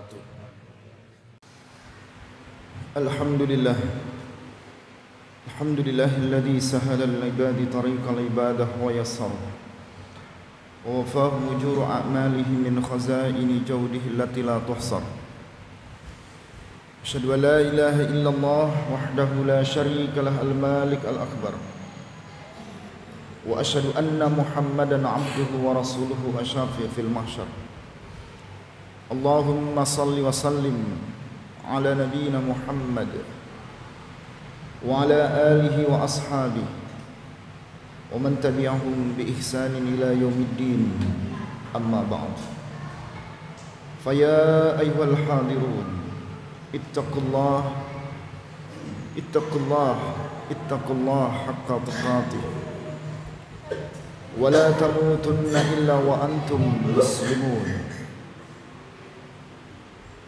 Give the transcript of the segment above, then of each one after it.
wabarakatuh. Alhamdulillah. Alhamdulillahilladzi sahala al-ibadi tariqal ibadah wa yassar wa wafahu ujur a'malihi min khazaini jawdihi allati la tuhsar. Asyhadu an la ilaha illallah wahdahu la syarika lah al-malik al-akbar. Wa asyhadu anna Muhammadan abduhu wa rasuluhu asyafi' fil mahsyar. Allahumma salli wa sallim ala nabiyyina Muhammad wa ala alihi wa ashabihi wa man tabi'ahum bi ihsanin ila yaumiddin. Amma ba'd. Fa ya ayyuhal hadirun ittaqullah haqqa tuqatih wa la tamutunna illa wa antum muslimun.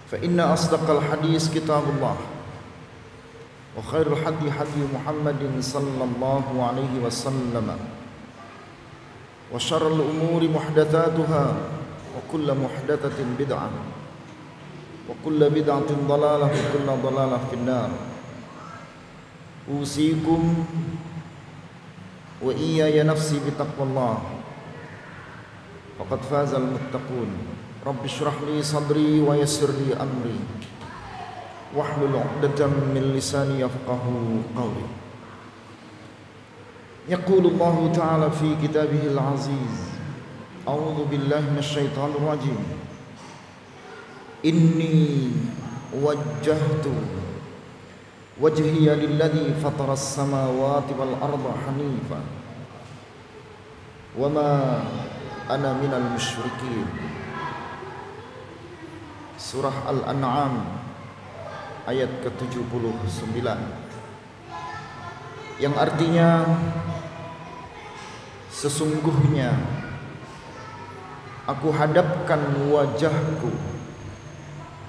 Fa inna asdaqal hadis kitabullah wa khairul hadi Muhammadin sallallahu alaihi wasallam wa syarrul umuri muhdatsatuha wa kullu muhdatsatin bid'ah wa kullu bid'atin dhalalah wa kullu dhalalah finnar. Usikum wa iyaya nafsi bitaqwallah faqad fazal muttaqun. Rabbi shrah li sadri wa yassir li amri wahlul 'uqdatam min lisani yafqahu qawli. Yaqulu Allahu ta'ala fi kitabihil 'aziz. A'udzu billahi minasyaitonir rajim. Inni wajjahtu wajhiya lilladzi fataras samawati wal arda hanifa wama ana minal musyrikin. Surah Al-An'am ayat ke-79, yang artinya sesungguhnya aku hadapkan wajahku,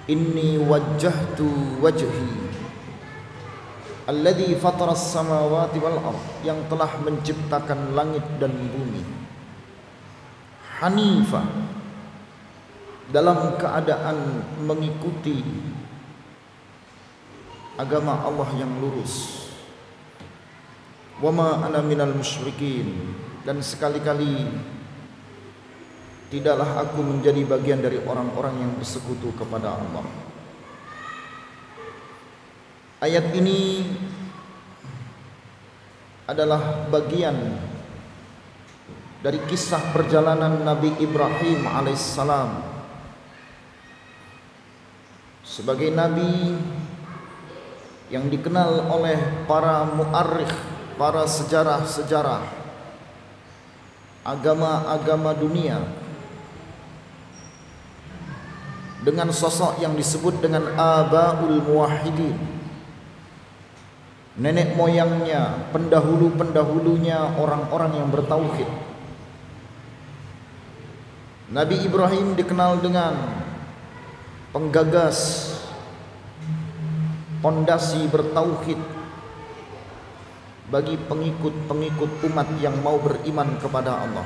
inni wajjahtu wajhi alladzi fataras samawati wal ard, yang telah menciptakan langit dan bumi, hanifah, dalam keadaan mengikuti agama Allah yang lurus. Wa ma ana minal musyrikin, dan sekali-kali tidaklah aku menjadi bagian dari orang-orang yang bersekutu kepada Allah. Ayat ini adalah bagian dari kisah perjalanan Nabi Ibrahim alaihissalam sebagai nabi yang dikenal oleh para mu'arrikh, para sejarah-sejarah agama-agama dunia dengan sosok yang disebut dengan abaul muwahhidin, nenek moyangnya, pendahulu-pendahulunya orang-orang yang bertauhid. Nabi Ibrahim dikenal dengan penggagas pondasi bertauhid bagi pengikut-pengikut umat yang mau beriman kepada Allah.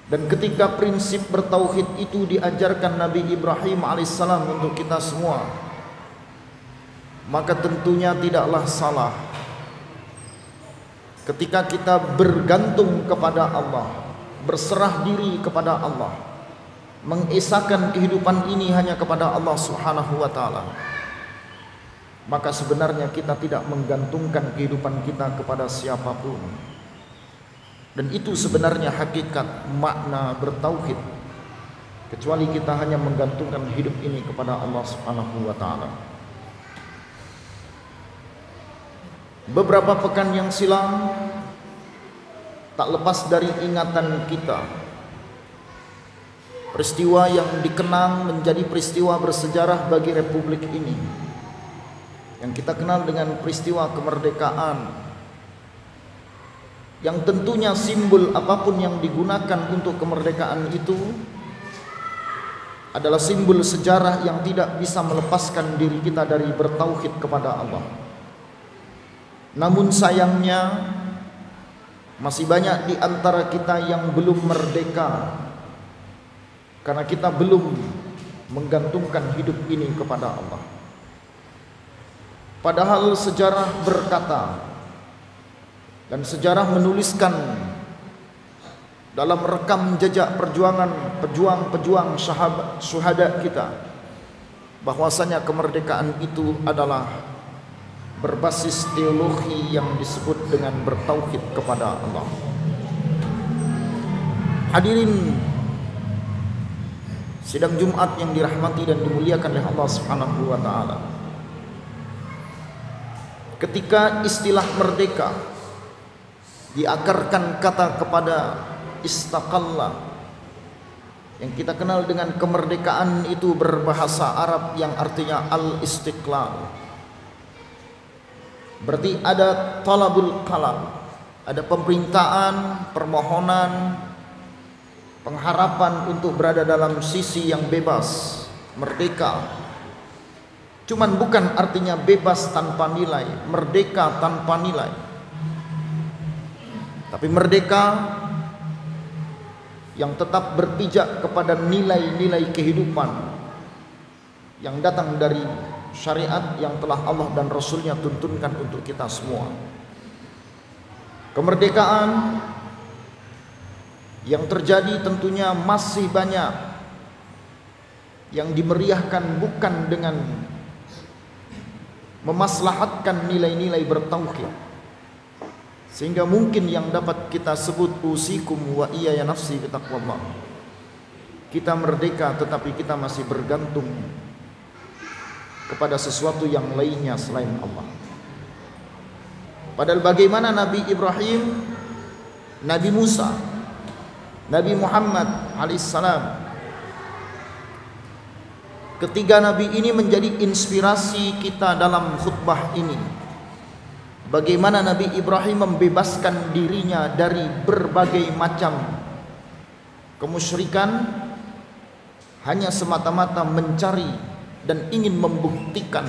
Dan ketika prinsip bertauhid itu diajarkan Nabi Ibrahim alaihissalam untuk kita semua, maka tentunya tidaklah salah ketika kita bergantung kepada Allah, berserah diri kepada Allah, mengesahkan kehidupan ini hanya kepada Allah Subhanahu wa ta'ala. Maka sebenarnya kita tidak menggantungkan kehidupan kita kepada siapapun. Dan itu sebenarnya hakikat makna bertauhid, kecuali kita hanya menggantungkan hidup ini kepada Allah Subhanahu wa ta'ala. Beberapa pekan yang silam, tak lepas dari ingatan kita peristiwa yang dikenang menjadi peristiwa bersejarah bagi republik ini, yang kita kenal dengan peristiwa kemerdekaan, yang tentunya simbol apapun yang digunakan untuk kemerdekaan itu adalah simbol sejarah yang tidak bisa melepaskan diri kita dari bertauhid kepada Allah. Namun sayangnya masih banyak di antara kita yang belum merdeka karena kita belum menggantungkan hidup ini kepada Allah. Padahal sejarah berkata dan sejarah menuliskan dalam rekam jejak perjuangan pejuang-pejuang syuhada kita, bahwasanya kemerdekaan itu adalah berbasis teologi yang disebut dengan bertauhid kepada Allah. Hadirin sidang Jumat yang dirahmati dan dimuliakan oleh Allah Subhanahu wa taala. Ketika istilah merdeka diakarkan kata kepada istaqalla, yang kita kenal dengan kemerdekaan itu berbahasa Arab yang artinya al-istiqlal. Berarti ada talabul qalam, ada pemerintahan, permohonan, pengharapan untuk berada dalam sisi yang bebas, merdeka. Cuman bukan artinya bebas tanpa nilai, merdeka tanpa nilai. Tapi merdeka yang tetap berpijak kepada nilai-nilai kehidupan yang datang dari syariat yang telah Allah dan Rasulnya tuntunkan untuk kita semua. Kemerdekaan yang terjadi tentunya masih banyak yang dimeriahkan bukan dengan memaslahatkan nilai-nilai bertauhid, sehingga mungkin yang dapat kita sebut usikum wa iyaya nafsi bitaqwallah. Kita merdeka tetapi kita masih bergantung kepada sesuatu yang lainnya selain Allah. Padahal bagaimana Nabi Ibrahim, Nabi Musa, Nabi Muhammad alaihissalam, ketiga nabi ini menjadi inspirasi kita dalam khutbah ini. Bagaimana Nabi Ibrahim membebaskan dirinya dari berbagai macam kemusyrikan hanya semata-mata mencari dan ingin membuktikan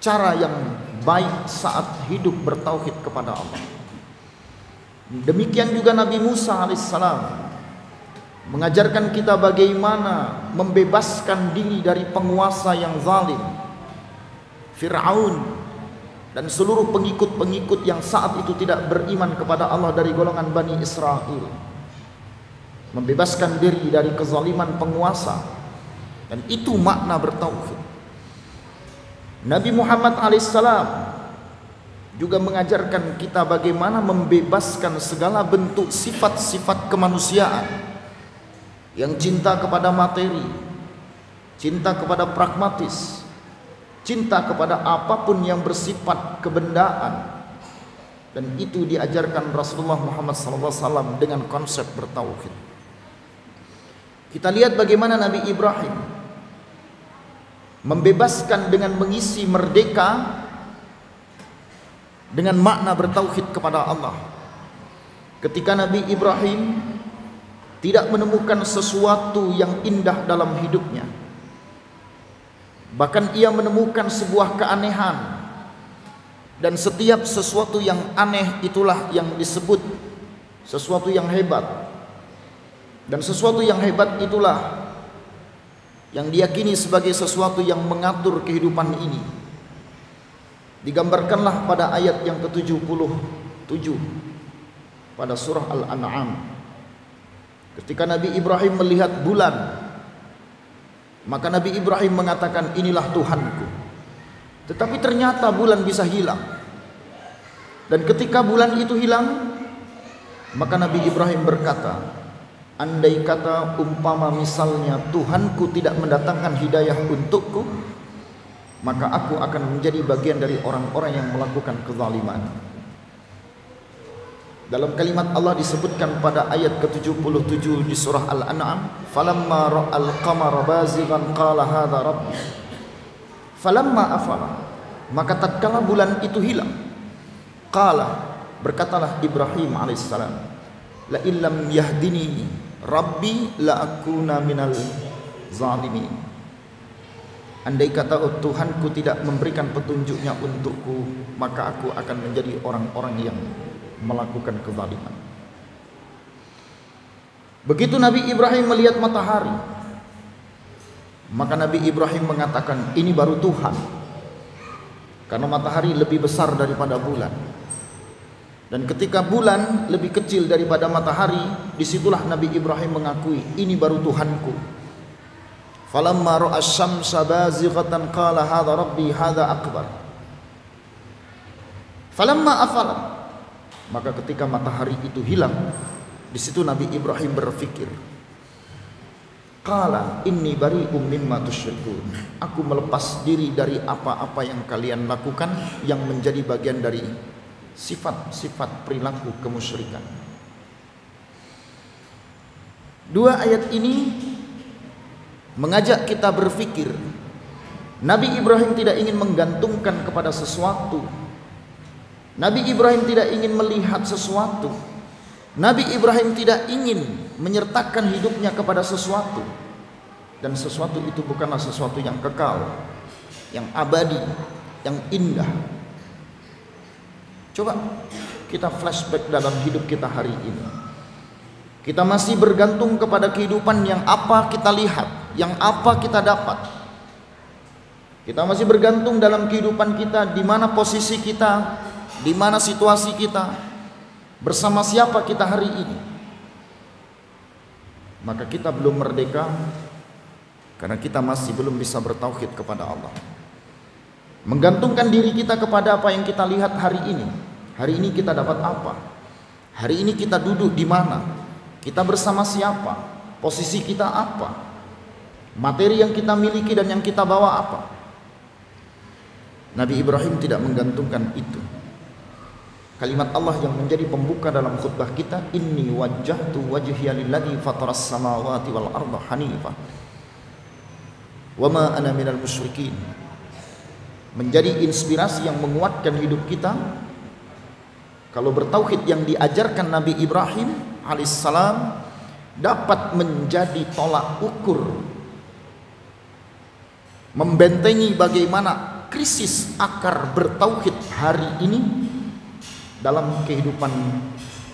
cara yang baik saat hidup bertauhid kepada Allah. Demikian juga Nabi Musa alaihissalam mengajarkan kita bagaimana membebaskan diri dari penguasa yang zalim, Fir'aun dan seluruh pengikut-pengikut yang saat itu tidak beriman kepada Allah dari golongan Bani Israel. Membebaskan diri dari kezaliman penguasa, dan itu makna bertauhid. Nabi Muhammad alaihissalam juga mengajarkan kita bagaimana membebaskan segala bentuk sifat-sifat kemanusiaan yang cinta kepada materi, cinta kepada pragmatis, cinta kepada apapun yang bersifat kebendaan. Dan itu diajarkan Rasulullah Muhammad SAW dengan konsep bertauhid. Kita lihat bagaimana Nabi Ibrahim membebaskan dengan mengisi merdeka dengan makna bertauhid kepada Allah. Ketika Nabi Ibrahim tidak menemukan sesuatu yang indah dalam hidupnya, bahkan ia menemukan sebuah keanehan, dan setiap sesuatu yang aneh itulah yang disebut sesuatu yang hebat, dan sesuatu yang hebat itulah yang diyakini sebagai sesuatu yang mengatur kehidupan ini. Digambarkanlah pada ayat yang ke-77 pada surah Al-An'am. Ketika Nabi Ibrahim melihat bulan, maka Nabi Ibrahim mengatakan, inilah Tuhanku. Tetapi ternyata bulan bisa hilang. Dan ketika bulan itu hilang, maka Nabi Ibrahim berkata, andai kata umpama misalnya Tuhanku tidak mendatangkan hidayah untukku, maka aku akan menjadi bagian dari orang-orang yang melakukan kezaliman. Dalam kalimat Allah disebutkan pada ayat ke-77 di surah Al-An'am, falamma ra'al qamara bazighan qala hadza rabbi. Falamma afala, maka tatkala bulan itu hilang, qala, berkatalah Ibrahim alaihissalam, la illam yahdini rabbi la akuna minal zalimin. Andai kata Tuhanku tidak memberikan petunjuknya untukku, maka aku akan menjadi orang-orang yang melakukan kezaliman. Begitu Nabi Ibrahim melihat matahari, maka Nabi Ibrahim mengatakan, ini baru Tuhan, karena matahari lebih besar daripada bulan. Dan ketika bulan lebih kecil daripada matahari, disitulah Nabi Ibrahim mengakui, ini baru Tuhanku. Falamma ra'a asy-syamsa bazighatan qala hadza rabbi hadza akbar. Falamma afalat, maka ketika matahari itu hilang, di situ Nabi Ibrahim berpikir, qala inni bari'um mimma tusyrikun. Aku melepas diri dari apa-apa yang kalian lakukan yang menjadi bagian dari sifat-sifat perilaku kemusyrikan. Dua ayat ini mengajak kita berpikir. Nabi Ibrahim tidak ingin menggantungkan kepada sesuatu. Nabi Ibrahim tidak ingin melihat sesuatu. Nabi Ibrahim tidak ingin menyertakan hidupnya kepada sesuatu. Dan sesuatu itu bukanlah sesuatu yang kekal, yang abadi, yang indah. Coba kita flashback dalam hidup kita hari ini. Kita masih bergantung kepada kehidupan yang apa kita lihat, yang apa kita dapat. Kita masih bergantung dalam kehidupan kita, di mana posisi kita, di mana situasi kita, bersama siapa kita hari ini. Maka kita belum merdeka, karena kita masih belum bisa bertauhid kepada Allah. Menggantungkan diri kita kepada apa yang kita lihat hari ini. Hari ini kita dapat apa? Hari ini kita duduk di mana? Kita bersama siapa? Posisi kita apa? Materi yang kita miliki dan yang kita bawa apa? Nabi Ibrahim tidak menggantungkan itu. Kalimat Allah yang menjadi pembuka dalam khutbah kita, inni wajjahtu wajhiya lilladzi fataras samawati wal arda hanifah wa ma ana minal musyrikin, menjadi inspirasi yang menguatkan hidup kita. Kalau bertauhid yang diajarkan Nabi Ibrahim alaihissalam dapat menjadi tolak ukur, membentengi bagaimana krisis akar bertauhid hari ini dalam kehidupan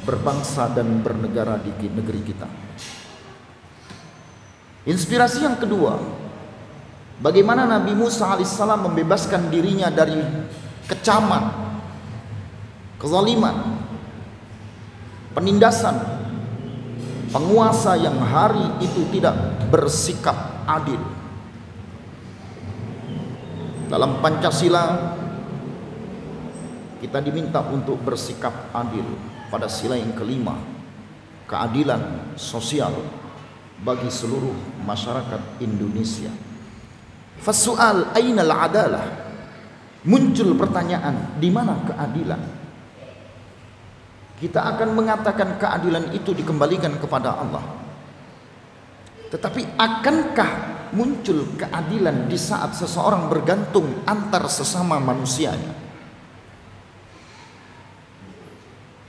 berbangsa dan bernegara di negeri kita. Inspirasi yang kedua, bagaimana Nabi Musa alaihissalam membebaskan dirinya dari kecaman, kezaliman, penindasan penguasa yang hari itu tidak bersikap adil. Dalam Pancasila kita diminta untuk bersikap adil pada sila yang kelima, keadilan sosial bagi seluruh masyarakat Indonesia. Fasu'al ainal adalah, muncul pertanyaan, di mana keadilan? Kita akan mengatakan keadilan itu dikembalikan kepada Allah. Tetapi akankah muncul keadilan di saat seseorang bergantung antar sesama manusianya?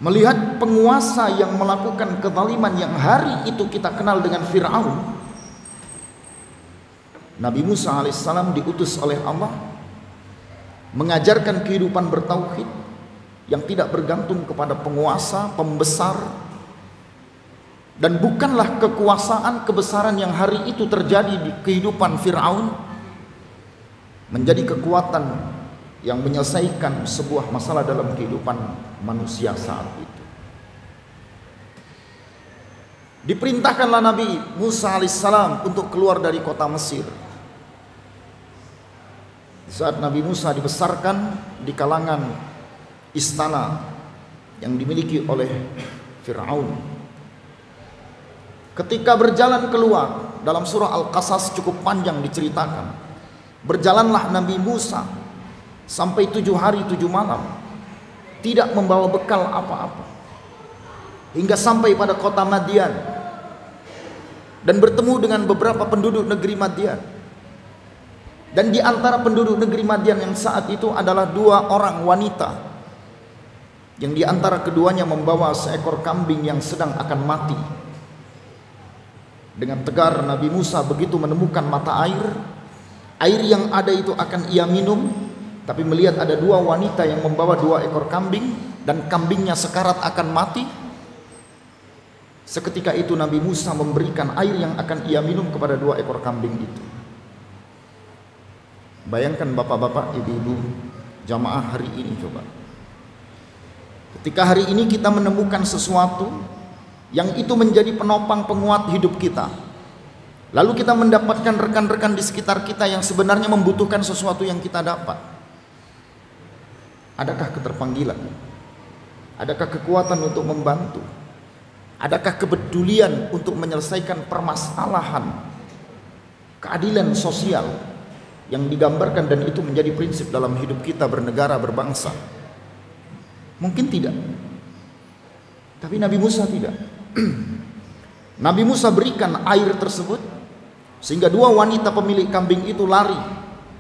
Melihat penguasa yang melakukan kezaliman yang hari itu kita kenal dengan Fir'aun, Nabi Musa alaihissalam diutus oleh Allah mengajarkan kehidupan bertauhid yang tidak bergantung kepada penguasa, pembesar, dan bukanlah kekuasaan, kebesaran yang hari itu terjadi di kehidupan Fir'aun menjadi kekuatan yang menyelesaikan sebuah masalah dalam kehidupan manusia saat itu. Diperintahkanlah Nabi Musa alaihissalam untuk keluar dari kota Mesir. Saat Nabi Musa dibesarkan di kalangan istana yang dimiliki oleh Fir'aun, ketika berjalan keluar, dalam surah Al-Qasas cukup panjang diceritakan, berjalanlah Nabi Musa sampai 7 hari 7 malam tidak membawa bekal apa-apa, hingga sampai pada kota Madian dan bertemu dengan beberapa penduduk negeri Madian. Dan di antara penduduk negeri Madian yang saat itu adalah 2 orang wanita, yang di antara keduanya membawa seekor kambing yang sedang akan mati. Dengan tegar Nabi Musa begitu menemukan mata air yang ada itu akan ia minum, tapi melihat ada 2 wanita yang membawa 2 ekor kambing dan kambingnya sekarat akan mati. Seketika itu Nabi Musa memberikan air yang akan ia minum kepada 2 ekor kambing itu. Bayangkan bapak-bapak, ibu-ibu, jamaah hari ini coba. Ketika hari ini kita menemukan sesuatu yang itu menjadi penopang penguat hidup kita, lalu kita mendapatkan rekan-rekan di sekitar kita yang sebenarnya membutuhkan sesuatu yang kita dapat. Adakah keterpanggilan? Adakah kekuatan untuk membantu? Adakah kepedulian untuk menyelesaikan permasalahan keadilan sosial yang digambarkan dan itu menjadi prinsip dalam hidup kita bernegara, berbangsa? Mungkin tidak. Tapi Nabi Musa tidak. Nabi Musa berikan air tersebut sehingga 2 wanita pemilik kambing itu lari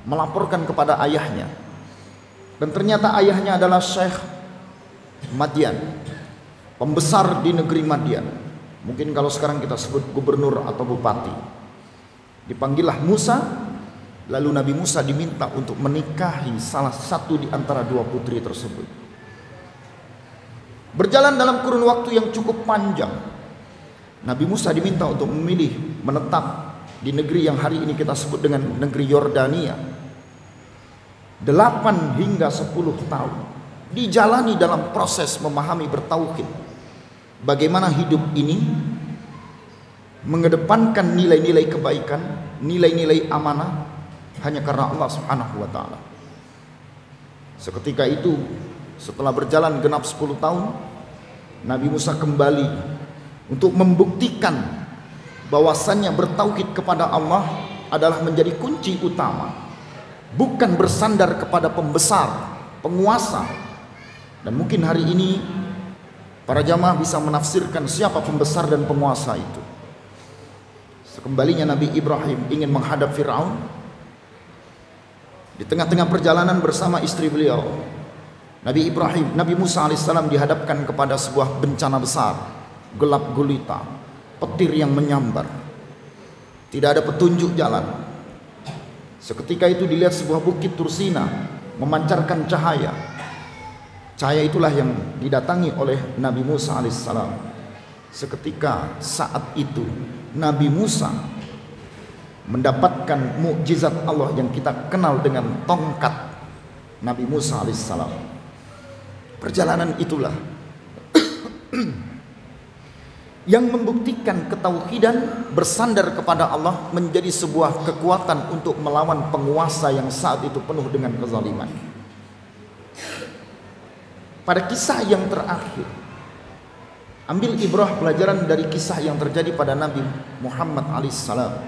melaporkan kepada ayahnya. Dan ternyata ayahnya adalah Syekh Madian, pembesar di negeri Madian. Mungkin kalau sekarang kita sebut gubernur atau bupati. Dipanggillah Musa, lalu Nabi Musa diminta untuk menikahi salah satu di antara 2 putri tersebut. Berjalan dalam kurun waktu yang cukup panjang, Nabi Musa diminta untuk memilih menetap di negeri yang hari ini kita sebut dengan negeri Yordania. 8 hingga 10 tahun dijalani dalam proses memahami bertauhid. Bagaimana hidup ini mengedepankan nilai-nilai kebaikan, nilai-nilai amanah hanya karena Allah Subhanahu wa taala. Seketika itu, setelah berjalan genap 10 tahun, Nabi Musa kembali untuk membuktikan bahwasannya bertauhid kepada Allah adalah menjadi kunci utama, bukan bersandar kepada pembesar, penguasa. Dan mungkin hari ini para jamaah bisa menafsirkan siapa pembesar dan penguasa itu. Sekembalinya Nabi Ibrahim ingin menghadap Fir'aun, di tengah-tengah perjalanan bersama istri beliau, Nabi Musa alaihissalam dihadapkan kepada sebuah bencana besar, gelap gulita, petir yang menyambar, tidak ada petunjuk jalan. Seketika itu dilihat sebuah bukit Tursina memancarkan cahaya. Cahaya itulah yang didatangi oleh Nabi Musa alaihissalam. Seketika saat itu Nabi Musa mendapatkan mukjizat Allah yang kita kenal dengan tongkat Nabi Musa alaihissalam. Perjalanan itulah yang membuktikan ketauhidan bersandar kepada Allah menjadi sebuah kekuatan untuk melawan penguasa yang saat itu penuh dengan kezaliman. Pada kisah yang terakhir, ambil ibrah pelajaran dari kisah yang terjadi pada Nabi Muhammad alaihissalam.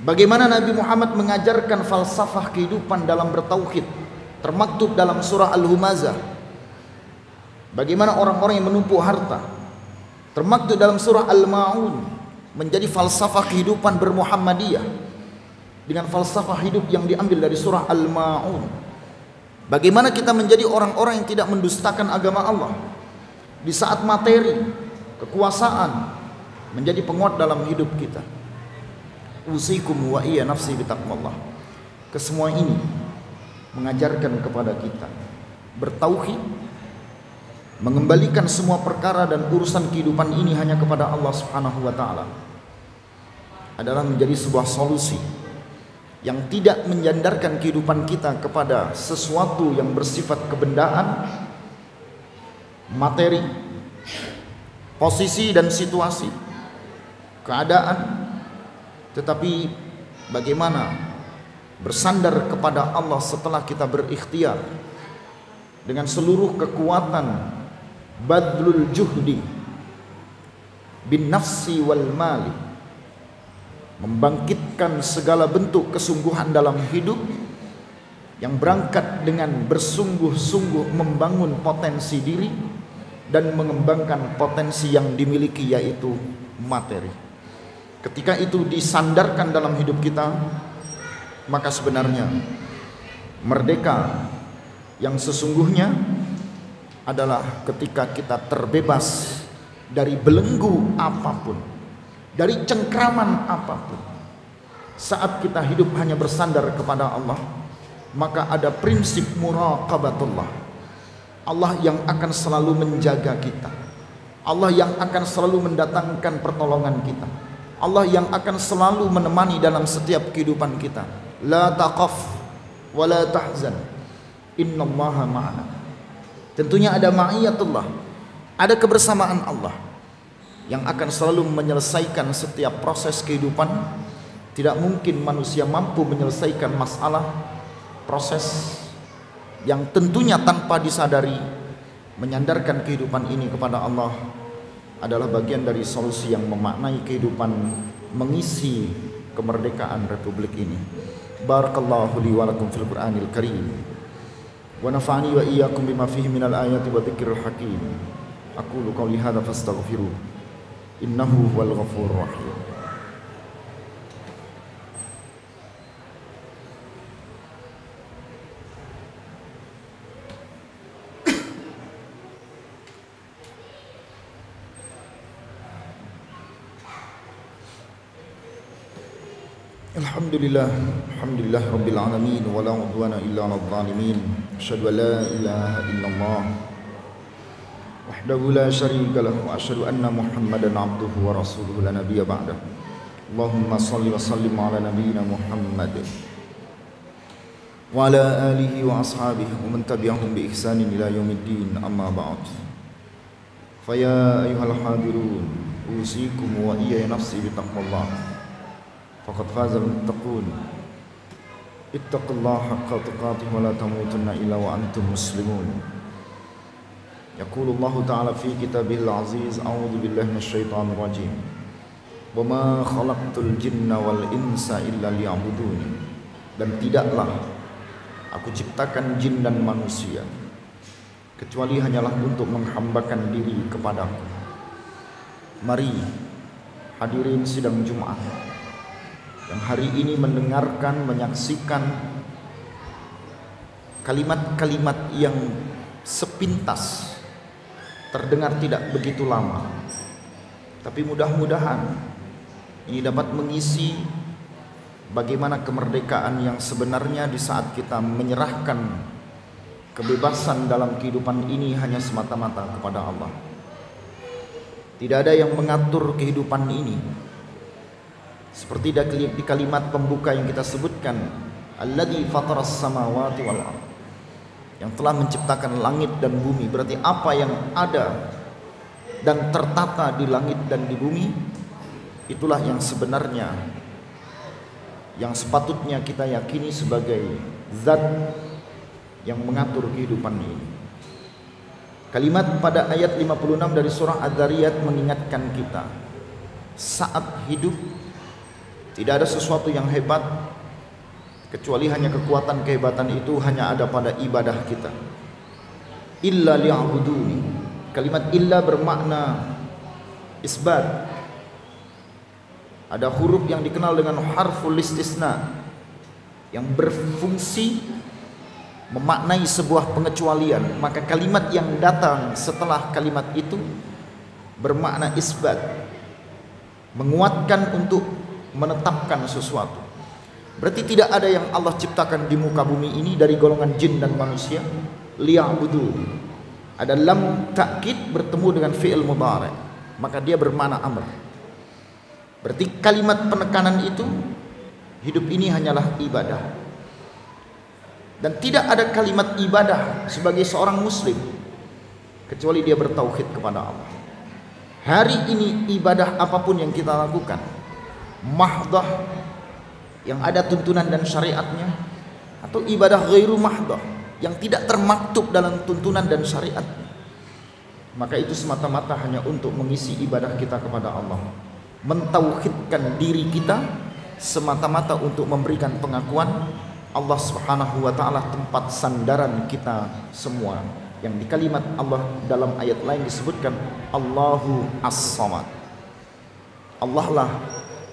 Bagaimana Nabi Muhammad mengajarkan falsafah kehidupan dalam bertauhid, termaktub dalam surah Al-Humazah. Bagaimana orang-orang yang menumpuk harta, termaktub dalam surah Al-Ma'un, menjadi falsafah kehidupan bermuhammadiyah dengan falsafah hidup yang diambil dari surah Al-Ma'un. Bagaimana kita menjadi orang-orang yang tidak mendustakan agama Allah di saat materi, kekuasaan menjadi penguat dalam hidup kita. Usikum wa iya nafsi bitaqwallah. Kesemua ini mengajarkan kepada kita bertauhid, mengembalikan semua perkara dan urusan kehidupan ini hanya kepada Allah Subhanahu wa taala adalah menjadi sebuah solusi yang tidak menyandarkan kehidupan kita kepada sesuatu yang bersifat kebendaan, materi, posisi dan situasi, keadaan, tetapi bagaimana bersandar kepada Allah setelah kita berikhtiar dengan seluruh kekuatan, badlul juhdi bin nafsi wal mali, membangkitkan segala bentuk kesungguhan dalam hidup yang berangkat dengan bersungguh-sungguh membangun potensi diri dan mengembangkan potensi yang dimiliki, yaitu materi. Ketika itu disandarkan dalam hidup kita, maka sebenarnya merdeka yang sesungguhnya adalah ketika kita terbebas dari belenggu apapun, dari cengkraman apapun. Saat kita hidup hanya bersandar kepada Allah, maka ada prinsip muraqabatullah, Allah yang akan selalu menjaga kita. Allah yang akan selalu mendatangkan pertolongan kita, Allah yang akan selalu menemani dalam setiap kehidupan kita. La taqaf wa la tahzan, innallaha ma'ana. Tentunya ada ma'iyatullah, ada kebersamaan Allah yang akan selalu menyelesaikan setiap proses kehidupan. Tidak mungkin manusia mampu menyelesaikan masalah, proses yang tentunya tanpa disadari. Menyandarkan kehidupan ini kepada Allah adalah bagian dari solusi yang memaknai kehidupan, mengisi kemerdekaan Republik ini. Barakallahu li wa lakum fil Qur'anil Karim, wa nafa'ani wa iyyakum bima fihi minal ayati wa dzikril hakim. Aqulu qawli hadza fastaghfiru, innahu huwal ghafurur rahim. Alhamdulillah, alhamdulillah rabbil alamin, wa la udwana illa 'alal zalimin. Asyhadu an la ilaha illallah wahdahu la syarika lahu, wa asyhadu anna Muhammadan 'abduhu wa rasuluhu la nabiyya ba'dah. Allahumma shalli wa sallim 'ala nabiyyina Muhammad wa 'ala alihi wa ashabihi wa man tabi'ahum bi ihsanin ila yaumiddin, amma ba'd. Fa ya ayyuhal hadirun, usikum wa iyya nafsi bi taqwallah. Faqad faza al-muttaqun. Ittaqullaha haqqa tuqatih wa la tamutunna illa wa antum muslimun. Yaqulullahu ta'ala fi kitabihil aziz, a'udzu billahi minasyaitonir rajim. Wa ma khalaqtul jinna wal insa illa liya'budun. Dan tidaklah aku ciptakan jin dan manusia kecuali hanyalah untuk menghambakan diri kepadaku. Mari hadirin sidang Jumat yang hari ini mendengarkan, menyaksikan kalimat-kalimat yang sepintas, terdengar tidak begitu lama, tapi mudah-mudahan ini dapat mengisi bagaimana kemerdekaan yang sebenarnya di saat kita menyerahkan kebebasan dalam kehidupan ini hanya semata-mata kepada Allah. Tidak ada yang mengatur kehidupan ini. Seperti di kalimat pembuka yang kita sebutkan, alladzi fataras samawati wal ardh, yang telah menciptakan langit dan bumi. Berarti apa yang ada dan tertata di langit dan di bumi, itulah yang sebenarnya, yang sepatutnya kita yakini sebagai zat yang mengatur kehidupan ini. Kalimat pada ayat 56 dari surah Adz-Dzariyat mengingatkan kita, saat hidup tidak ada sesuatu yang hebat kecuali hanya kekuatan kehebatan itu hanya ada pada ibadah kita. Illa liya'buduni. Kalimat illa bermakna isbat. Ada huruf yang dikenal dengan harful istisna yang berfungsi memaknai sebuah pengecualian. Maka kalimat yang datang setelah kalimat itu bermakna isbat, menguatkan untuk menetapkan sesuatu. Berarti tidak ada yang Allah ciptakan di muka bumi ini dari golongan jin dan manusia. Liya'budu, ada lam ta'kid bertemu dengan fi'il mudhari', maka dia bermakna amr. Berarti kalimat penekanan itu, hidup ini hanyalah ibadah. Dan tidak ada kalimat ibadah sebagai seorang muslim kecuali dia bertauhid kepada Allah. Hari ini ibadah apapun yang kita lakukan, mahdah yang ada tuntunan dan syariatnya, atau ibadah ghairu mahdah yang tidak termaktub dalam tuntunan dan syariatnya, maka itu semata-mata hanya untuk mengisi ibadah kita kepada Allah, mentauhidkan diri kita semata-mata untuk memberikan pengakuan Allah Subhanahu wa taala tempat sandaran kita semua, yang di kalimat Allah dalam ayat lain disebutkan Allahu As-Samad. Allah lah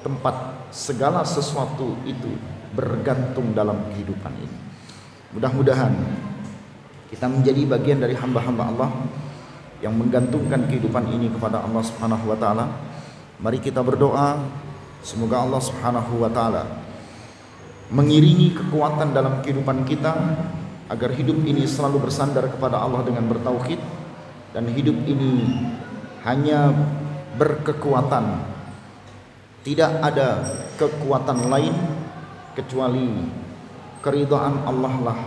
tempat segala sesuatu itu bergantung dalam kehidupan ini. Mudah-mudahan kita menjadi bagian dari hamba-hamba Allah yang menggantungkan kehidupan ini kepada Allah Subhanahu wa taala. Mari kita berdoa semoga Allah Subhanahu wa taala mengiringi kekuatan dalam kehidupan kita agar hidup ini selalu bersandar kepada Allah dengan bertauhid, dan hidup ini hanya berkekuatan, tidak ada kekuatan lain kecuali keridhaan Allah lah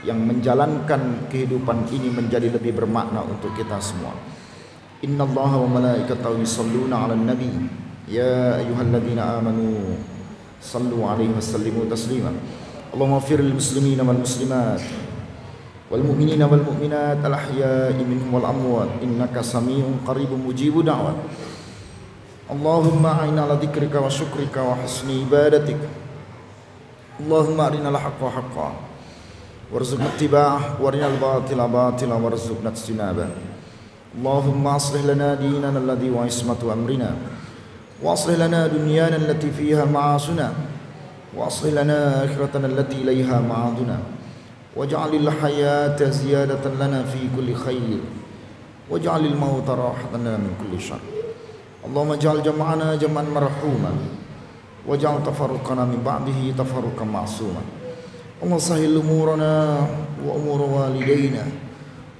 yang menjalankan kehidupan ini menjadi lebih bermakna untuk kita semua. Innallaha wa malaikatahu yusholluna 'alan nabi ya ayyuhalladzina amanu sallu 'alaihi wa sallimu taslima. Allahumma ighfir lil muslimina wal muslimat wal mu'minina wal mu'minat al ahya'i minhum wal amwat innaka samii'un qaribun mujibud da'wat. Allahumma a'inna 'ala dzikrika wa syukrika wa husni ibadatik. Allahumma arinal haqqa haqqan warzuqna ittiba'ah warinal batila batila warzuqna ijtinabah. Allahumma aslih lana dinana alladhi wa ismatu amrina wa aslih lana dunyana allati fiha ma'asuna wa aslih lana akhiratana allati ilayha ma'aduna waj'alil hayata ziyadatan lana fi kulli khair waj'alil mauta rahatan lana min kulli syarr. Allahumma ij'al jam'ana jam'an marhuma waj'al tafarruqana min ba'dihi tafarruqan ma'suma. Allah sahil umurana wa umur walidayna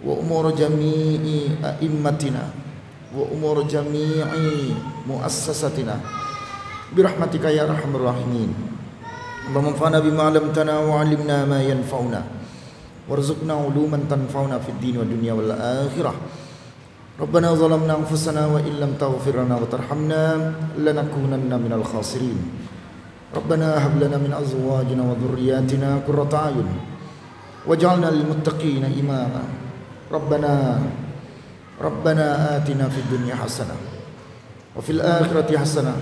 wa umur jami'i a'immatina wa umur jami'i muassasatina birahmatika ya arhamar rahimin. Allahumma anfa'na bima 'allamtana wa 'allimna ma yanfa'una warzuqna 'uluman tanfa'una fid din wa dunya wal akhirah. Rabbana zalamna anfusana wa illam taghfir lana wa tarhamna lanakunanna minal khasirin. Rabbana hab lana min azwajina wa dhurriyyatina qurrata a'yun waj'alna lil muttaqina imama. Rabbana atina fid dunya hasanah wa fil akhirati hasanah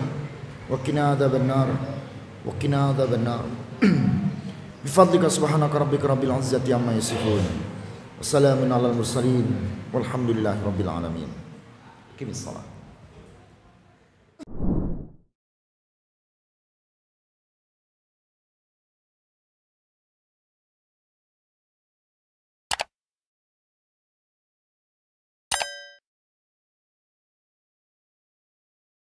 wa qina adzabannar wa qina adzabannar. Bifadlika subhanaka rabbika rabbil izzati amma yasifun wa salamun alal mursalin walhamdulillahi rabbil alamin. Qimis shalah.